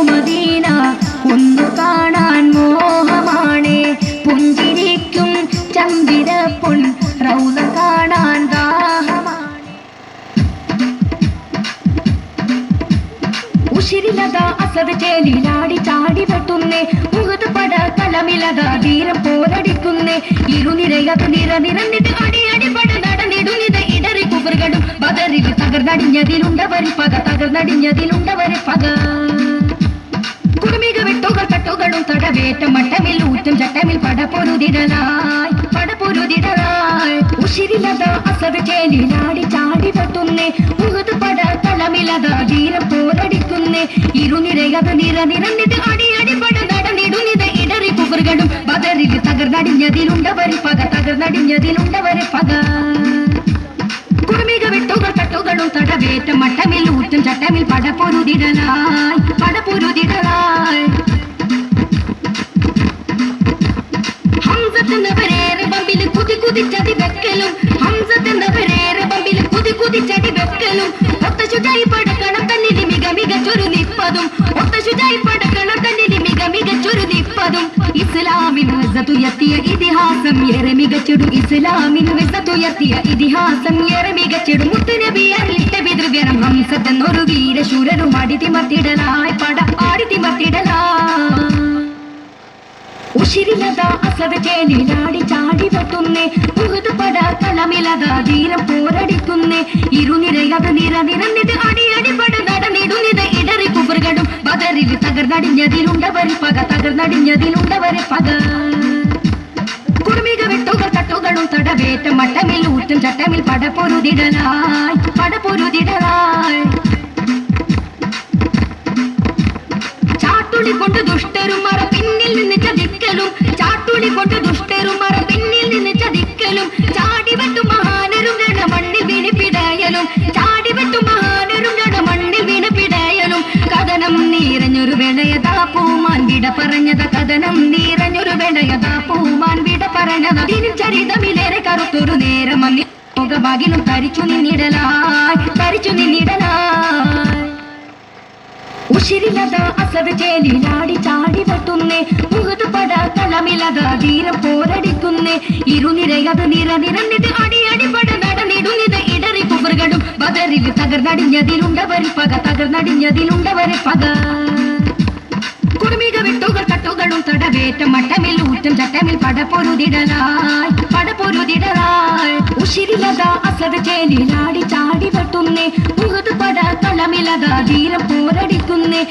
Medina ഒന്നു കാണാൻ മോഹമാണ്, പുഞ്ചിരിക്കും ചമ്പിരപ്പൊൻ റൗള കാണാൻ ദാഹമാണ്. ഉശിരിലത അസദ് ചേലിലാടി ചാടി വെട്ടുന്നേ, മുഖത്ത് പട കലമിലത ധീരം പോരടിക്കുന്നേ. ഇരുനിരയത് നിറനിറന്നിട്ട് അടിയടിപട നടന്നിടുന്നിത് ഇടറി കുവറുകളും ബദറിൽ തകർന്നടിഞ്ഞതിലുണ്ടവർ പക, തകർന്നടിഞ്ഞതിലുണ്ടവർ പക. കുടുമിക വെട്ടുകൾ തട്ടുകളും തടവേറ്റ മട്ടമിൽ ഊറ്റും ചട്ടമിൽ പടപൊരുതിടലായി, പടപൊരുതിടലായി. ഉശിരിലത അസദ് ചേലിലാടി ചാടി വെട്ടുന്നേ, മുഖത്ത് പട കലമിലത ധീരം പോരടിക്കുന്നേ. ഇരുനിരയത് നിറനിറന്നിട്ട് അടിയടിപട നടന്നിടുന്നിത് ഇടറി കുവറുകളും ബദറിൽ തകർന്നടിഞ്ഞതിലുണ്ടവർ പക, തകർന്നടിഞ്ഞതിലുണ്ടവർ പക. കുടുമിക വെട്ടുകൾ തട്ടുകളും തടവേറ്റ മട്ടമിൽ ഊറ്റും ചട്ടമിൽ പടപൊരുതിടലായി, പടപൊരുതിടലായി. ഹംസത്തെന്നവരേറെ ബമ്പിൽ കുതി കുതിച്ചതി വെക്കലും, ഹംസത്തെന്നവരേറെ ബമ്പിൽ കുതി കുതിച്ചതി വെക്കലും. ഒത്ത ശുചായി പടക്കണം തന്നിൽ മിക മികച്ചൊരു നിപ്പതും, ഒത്ത ശുചായി പടക്കണം തന്നിൽ മിക മികച്ചൊരു നിപ്പതും. ഇസ്ലാമിന് ഇസ്സത്തുയർത്തിയ ഇതിഹാസം ഏറെ മികച്ചിടും, ഇസ്ലാമിന് ഇസ്സത്തുയർത്തിയ ഇതിഹാസം ഏറെ മികച്ചിടും. മുത്തുനബി അരുളിട്ട പിതൃവ്യനം ഹംസത്തെന്നൊരു വീരശൂരരും അടിതിമർത്തിടലായി, പട ആടിതിമർത്തിടലായി. ഉശിരിലത അസദ് ചേലിലാടി ചാടി വെട്ടുന്നേ, മുഖത്ത് പട കലമിലത ധീരം പോരടിക്കുന്നേ. ഇരുനിരയത് നിറനിറന്നിട്ട് അടിയടിപട നടന്നിടുന്നിത് ഇടറി കുവറുകളും ബദറിൽ തകർന്നടിഞ്ഞതിലുണ്ടവർ പക, തകർന്നടിഞ്ഞതിലുണ്ടവർ പക. കുടുമിക വെട്ടുകൾ തട്ടുകളും തടവേറ്റ മട്ടമിൽ ഊറ്റും ചട്ടമിൽ പടപൊരുതിടലായി, പടപൊരുതിടലായി. ചാട്ടുളി കൊണ്ട് ദുഷ്ടരും മറ പിന്നിൽ നിന്ന് ചതിക്കലും, ചാട്ടുളി കൊണ്ട് ദുഷ്ടരും മറ പിന്നിൽ നിന്ന് ചതിക്കലും. ചാടിവെട്ടും മഹാനരും രണമണ്ണിൽ വീണ് പിടയലും, ചാടിവെട്ടും മഹാനരും രണമണ്ണിൽ വീണ് പിടയലും. കഥനം നിറഞ്ഞൊരു വേളയതാ പൂമാൻ വിട പറഞ്ഞത, കഥനം നിറഞ്ഞൊരു വേളയതാ പൂമാൻ വിട പറഞ്ഞത. തിരിച്ചരിതമിലേറെ കറുത്തൊരു നേരം അന്നി മുഖഭാഗിലും തരിച്ചു നിന്നിടലായി, തരിച്ചു നിന്നിടലായി. ഉശിരിലത അസദ് ചേലിലാടി ചാടി വെട്ടുന്നേ, മുഖത്ത് പട കലമിലത ധീരം പോരടിക്കുന്നേ. ഇരുനിരയത് നിറനിറന്നിട്ട് അടിയടിപട നടന്നിടുന്നിത് ഇടറി കുവറുകളും ബദറിൽ തകർന്നടിഞ്ഞതിലുണ്ടവർ പക, തകർന്നടിഞ്ഞതിലുണ്ടവർ പക. കുടുമിക വെട്ടുകൾ തട്ടുകളും തടവേറ്റ മട്ടമിൽ ഊറ്റും ചട്ടമിൽ പടപൊരുതിടലായി, പടപൊരുതിടലായി. ഉശിരിലത അസദ് ചേലിലാടി ചാടി വെട്ടുന്നേ, മുഖത്ത് പട കലമിലത ധീരം പോരടിക്കുന്നേ.